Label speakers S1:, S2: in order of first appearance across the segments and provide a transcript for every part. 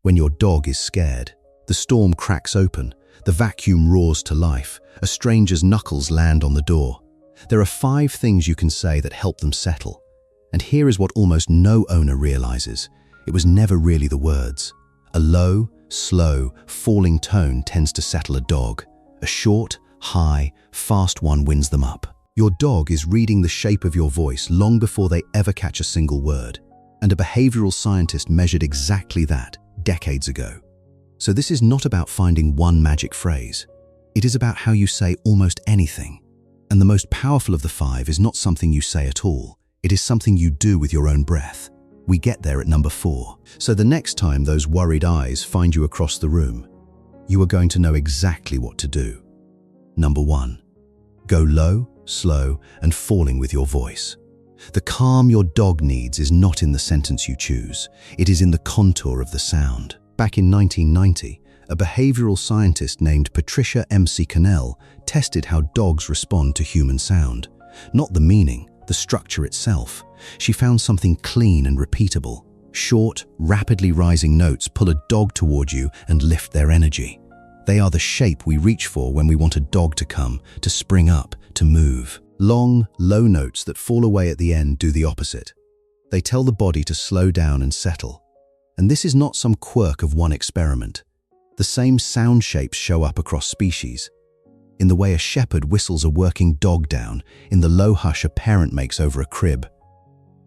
S1: When your dog is scared, the storm cracks open, the vacuum roars to life, a stranger's knuckles land on the door. There are 5 things you can say that help them settle. And here is what almost no owner realizes. It was never really the words. A low, slow, falling tone tends to settle a dog. A short, high, fast one wins them up. Your dog is reading the shape of your voice long before they ever catch a single word. And a behavioral scientist measured exactly that decades ago. So this is not about finding one magic phrase. It is about how you say almost anything. And the most powerful of the 5 is not something you say at all. It is something you do with your own breath. We get there at number 4. So the next time those worried eyes find you across the room, you are going to know exactly what to do. Number 1. Go low, slow, and falling with your voice. The calm your dog needs is not in the sentence you choose. It is in the contour of the sound. Back in 1990, a behavioral scientist named Patricia McConnell tested how dogs respond to human sound. Not the meaning, the structure itself. She found something clean and repeatable. Short, rapidly rising notes pull a dog toward you and lift their energy. They are the shape we reach for when we want a dog to come, to spring up, to move. Long, low notes that fall away at the end do the opposite. They tell the body to slow down and settle. And this is not some quirk of one experiment. The same sound shapes show up across species. In the way a shepherd whistles a working dog down, in the low hush a parent makes over a crib.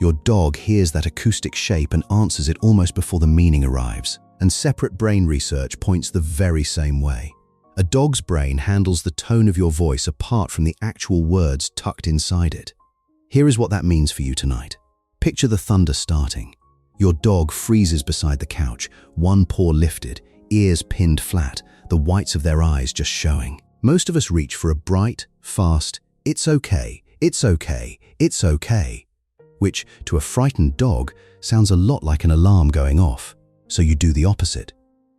S1: Your dog hears that acoustic shape and answers it almost before the meaning arrives. And separate brain research points the very same way. A dog's brain handles the tone of your voice apart from the actual words tucked inside it. Here is what that means for you tonight. Picture the thunder starting. Your dog freezes beside the couch, one paw lifted, ears pinned flat, the whites of their eyes just showing. Most of us reach for a bright, fast, "It's okay, it's okay, it's okay," which, to a frightened dog, sounds a lot like an alarm going off. So you do the opposite.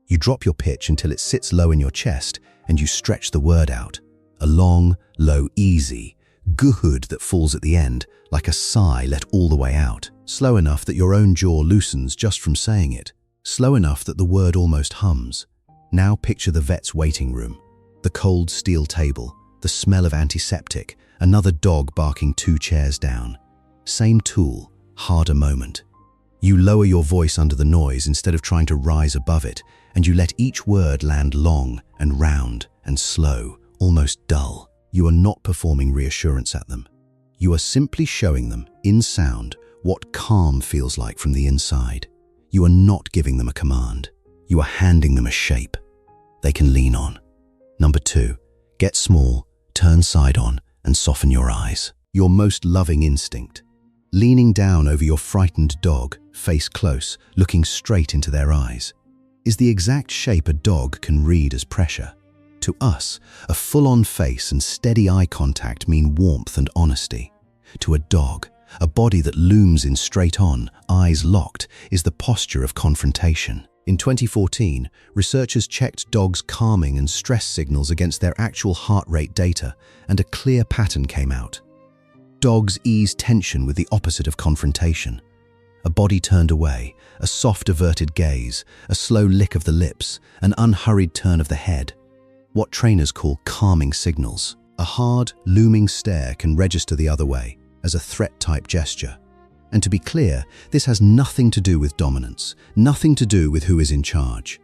S1: You drop your pitch until it sits low in your chest and you stretch the word out. A long, low, easy, good that falls at the end, like a sigh let all the way out. Slow enough that your own jaw loosens just from saying it. Slow enough that the word almost hums. Now picture the vet's waiting room. The cold steel table, the smell of antiseptic, another dog barking 2 chairs down. Same tool, harder moment. You lower your voice under the noise instead of trying to rise above it, and you let each word land long and round and slow, almost dull. You are not performing reassurance at them. You are simply showing them, in sound, what calm feels like from the inside. You are not giving them a command. You are handing them a shape they can lean on. Number 2, get small, turn side on, and soften your eyes. Your most loving instinct. Leaning down over your frightened dog, face close, looking straight into their eyes, is the exact shape a dog can read as pressure. To us, a full-on face and steady eye contact mean warmth and honesty. To a dog, a body that looms in straight on, eyes locked, is the posture of confrontation. In 2014, researchers checked dogs' calming and stress signals against their actual heart rate data, and a clear pattern came out. Dogs ease tension with the opposite of confrontation. A body turned away, a soft averted gaze, a slow lick of the lips, an unhurried turn of the head. What trainers call calming signals. A hard, looming stare can register the other way, as a threat-type gesture. And to be clear, this has nothing to do with dominance, nothing to do with who is in charge.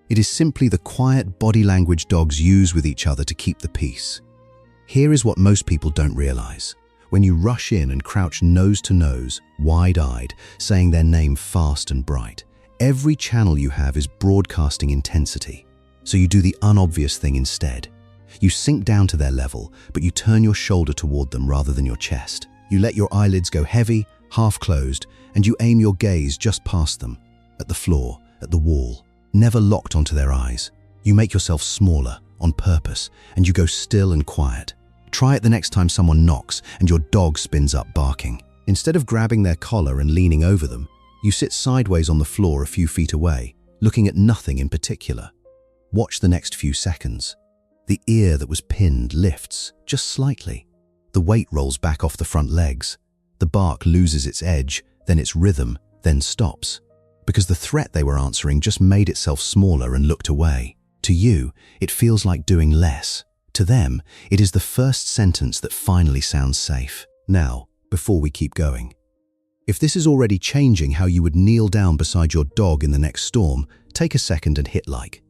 S1: It is simply the quiet body language dogs use with each other to keep the peace. Here is what most people don't realize. When you rush in and crouch nose to nose, wide-eyed, saying their name fast and bright, every channel you have is broadcasting intensity. So you do the unobvious thing instead. You sink down to their level, but you turn your shoulder toward them rather than your chest. You let your eyelids go heavy, half closed, and you aim your gaze just past them, at the floor, at the wall, never locked onto their eyes. You make yourself smaller, on purpose, and you go still and quiet. Try it the next time someone knocks and your dog spins up barking. Instead of grabbing their collar and leaning over them, you sit sideways on the floor a few feet away, looking at nothing in particular. Watch the next few seconds. The ear that was pinned lifts, just slightly. The weight rolls back off the front legs. The bark loses its edge, then its rhythm, then stops. because the threat they were answering just made itself smaller and looked away. To you, it feels like doing less. To them, it is the first sentence that finally sounds safe. Now, before we keep going, if this is already changing how you would kneel down beside your dog in the next storm, take a second and hit like.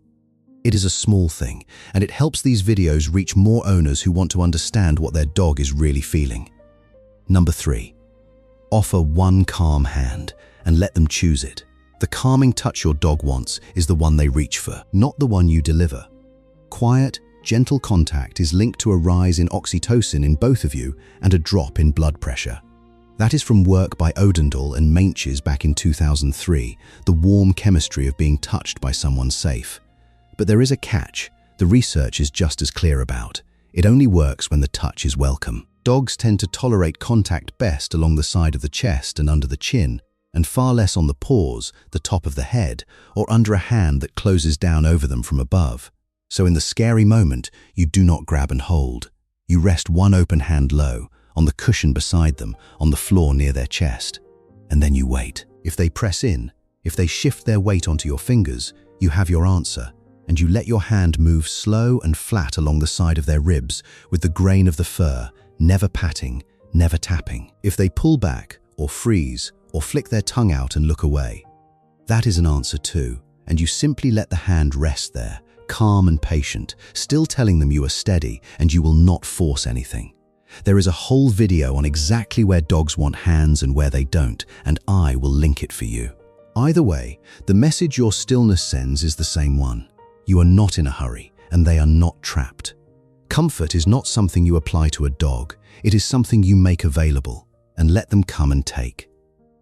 S1: It is a small thing, and it helps these videos reach more owners who want to understand what their dog is really feeling. Number 3. Offer one calm hand and let them choose it. The calming touch your dog wants is the one they reach for, not the one you deliver. Quiet, gentle contact is linked to a rise in oxytocin in both of you and a drop in blood pressure. That is from work by Odendaal and Meintjes back in 2003, the warm chemistry of being touched by someone safe. But there is a catch. The research is just as clear about. It only works when the touch is welcome. Dogs tend to tolerate contact best along the side of the chest and under the chin, and far less on the paws, the top of the head, or under a hand that closes down over them from above. So in the scary moment, you do not grab and hold. You rest one open hand low, on the cushion beside them, on the floor near their chest. And then you wait. If they press in, if they shift their weight onto your fingers, you have your answer, and you let your hand move slow and flat along the side of their ribs with the grain of the fur, never patting, never tapping. If they pull back, or freeze, or flick their tongue out and look away, that is an answer too, and you simply let the hand rest there, calm and patient, still telling them you are steady and you will not force anything. There is a whole video on exactly where dogs want hands and where they don't, and I will link it for you. Either way, the message your stillness sends is the same one. You are not in a hurry, and they are not trapped. Comfort is not something you apply to a dog. It is something you make available, and let them come and take.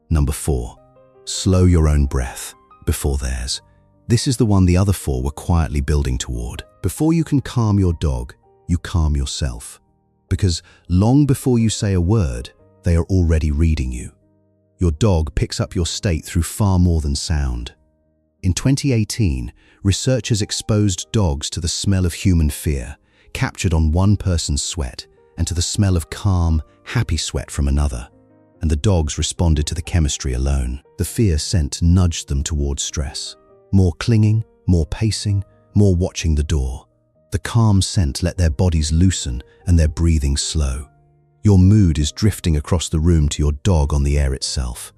S1: Number 4. Slow your own breath before theirs. This is the one the other 4 were quietly building toward. Before you can calm your dog, you calm yourself. Because long before you say a word, they are already reading you. Your dog picks up your state through far more than sound. In 2018, researchers exposed dogs to the smell of human fear, captured on one person's sweat, and to the smell of calm, happy sweat from another. And the dogs responded to the chemistry alone. The fear scent nudged them towards stress. More clinging, more pacing, more watching the door. The calm scent let their bodies loosen and their breathing slow. Your mood is drifting across the room to your dog on the air itself.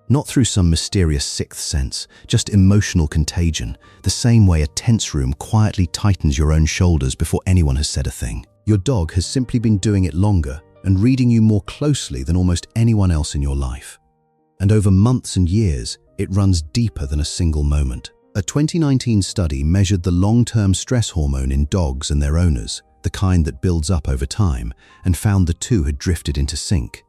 S1: Not through some mysterious sixth sense, just emotional contagion, the same way a tense room quietly tightens your own shoulders before anyone has said a thing. Your dog has simply been doing it longer and reading you more closely than almost anyone else in your life. And over months and years, it runs deeper than a single moment. A 2019 study measured the long-term stress hormone in dogs and their owners, the kind that builds up over time, and found the two had drifted into sync.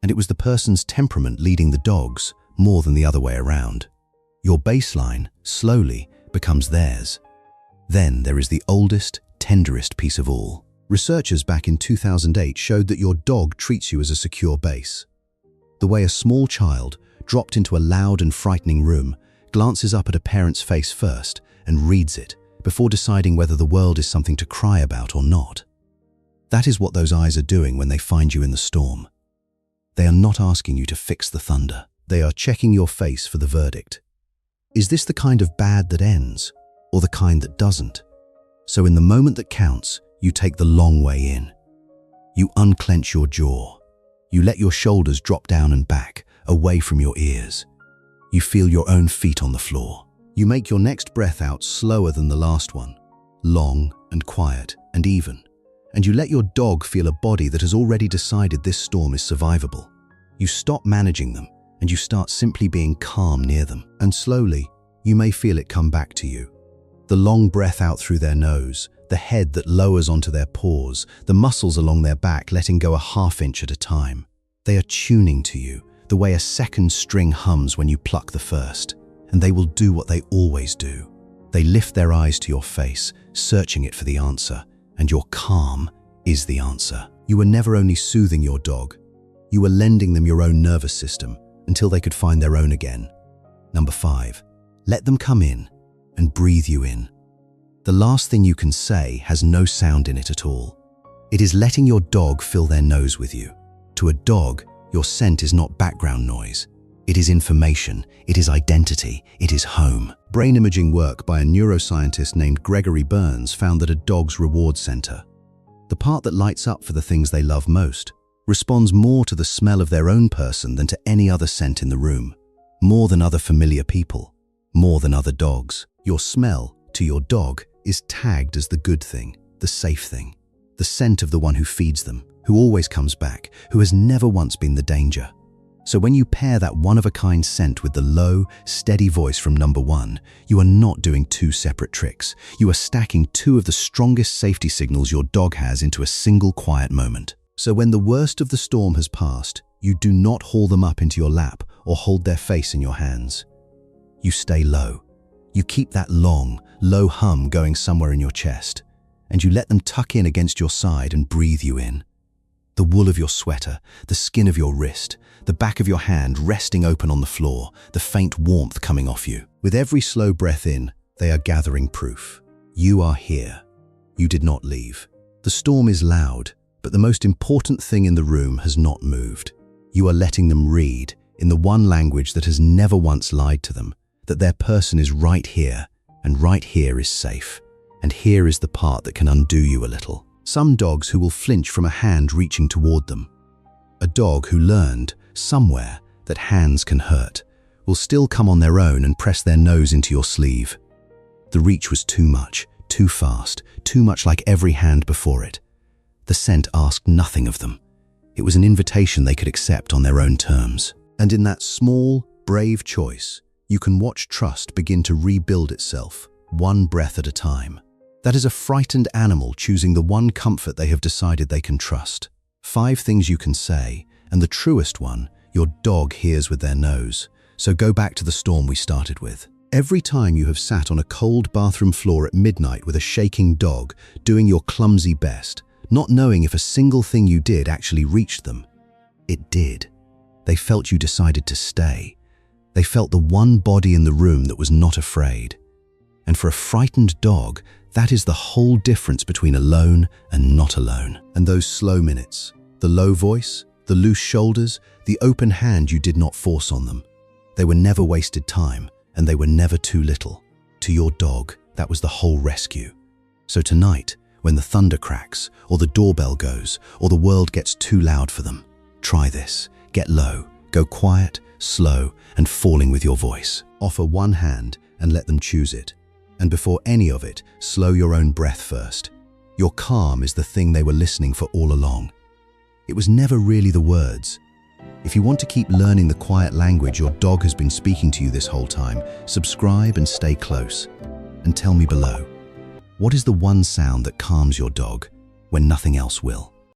S1: And it was the person's temperament leading the dogs, more than the other way around. Your baseline, slowly, becomes theirs. Then there is the oldest, tenderest piece of all. Researchers back in 2008 showed that your dog treats you as a secure base. The way a small child, dropped into a loud and frightening room, glances up at a parent's face first and reads it before deciding whether the world is something to cry about or not. That is what those eyes are doing when they find you in the storm. They are not asking you to fix the thunder. They are checking your face for the verdict. Is this the kind of bad that ends, or the kind that doesn't? So in the moment that counts, you take the long way in. You unclench your jaw. You let your shoulders drop down and back, away from your ears. You feel your own feet on the floor. You make your next breath out slower than the last one, long and quiet and even. And you let your dog feel a body that has already decided this storm is survivable. You stop managing them and you start simply being calm near them. And slowly, you may feel it come back to you. The long breath out through their nose, the head that lowers onto their paws, the muscles along their back letting go a half inch at a time. They are tuning to you, the way a second string hums when you pluck the first. And they will do what they always do. They lift their eyes to your face, searching it for the answer. And your calm is the answer. You were never only soothing your dog, you were lending them your own nervous system until they could find their own again. Number 5, let them come in and breathe you in. The last thing you can say has no sound in it at all. It is letting your dog fill their nose with you. To a dog, your scent is not background noise. It is information, it is identity, it is home. Brain imaging work by a neuroscientist named Gregory Berns found that a dog's reward center, the part that lights up for the things they love most, responds more to the smell of their own person than to any other scent in the room, more than other familiar people, more than other dogs. Your smell, to your dog, is tagged as the good thing, the safe thing, the scent of the one who feeds them, who always comes back, who has never once been the danger. So when you pair that one-of-a-kind scent with the low, steady voice from number one, you are not doing two separate tricks. You are stacking two of the strongest safety signals your dog has into a single quiet moment. So when the worst of the storm has passed, you do not haul them up into your lap or hold their face in your hands. You stay low. You keep that long, low hum going somewhere in your chest, and you let them tuck in against your side and breathe you in. The wool of your sweater, the skin of your wrist, the back of your hand resting open on the floor, the faint warmth coming off you. With every slow breath in, they are gathering proof. You are here. You did not leave. The storm is loud, but the most important thing in the room has not moved. You are letting them read, in the one language that has never once lied to them, that their person is right here, and right here is safe. And here is the part that can undo you a little. Some dogs who will flinch from a hand reaching toward them. A dog who learned, somewhere, that hands can hurt, will still come on their own and press their nose into your sleeve. The reach was too much, too fast, too much like every hand before it. The scent asked nothing of them. It was an invitation they could accept on their own terms. And in that small, brave choice, you can watch trust begin to rebuild itself, one breath at a time. That is a frightened animal choosing the one comfort they have decided they can trust. 5 things you can say, and the truest one, your dog hears with their nose. So go back to the storm we started with. Every time you have sat on a cold bathroom floor at midnight with a shaking dog, doing your clumsy best, not knowing if a single thing you did actually reached them, it did. They felt you decided to stay. They felt the one body in the room that was not afraid. And for a frightened dog, that is the whole difference between alone and not alone. And those slow minutes, the low voice, the loose shoulders, the open hand you did not force on them. They were never wasted time, and they were never too little. To your dog, that was the whole rescue. So tonight, when the thunder cracks, or the doorbell goes, or the world gets too loud for them, try this. Get low, go quiet, slow, and falling with your voice. Offer one hand and let them choose it. And before any of it, slow your own breath first. Your calm is the thing they were listening for all along. It was never really the words. If you want to keep learning the quiet language your dog has been speaking to you this whole time, subscribe and stay close. And tell me below, what is the one sound that calms your dog when nothing else will?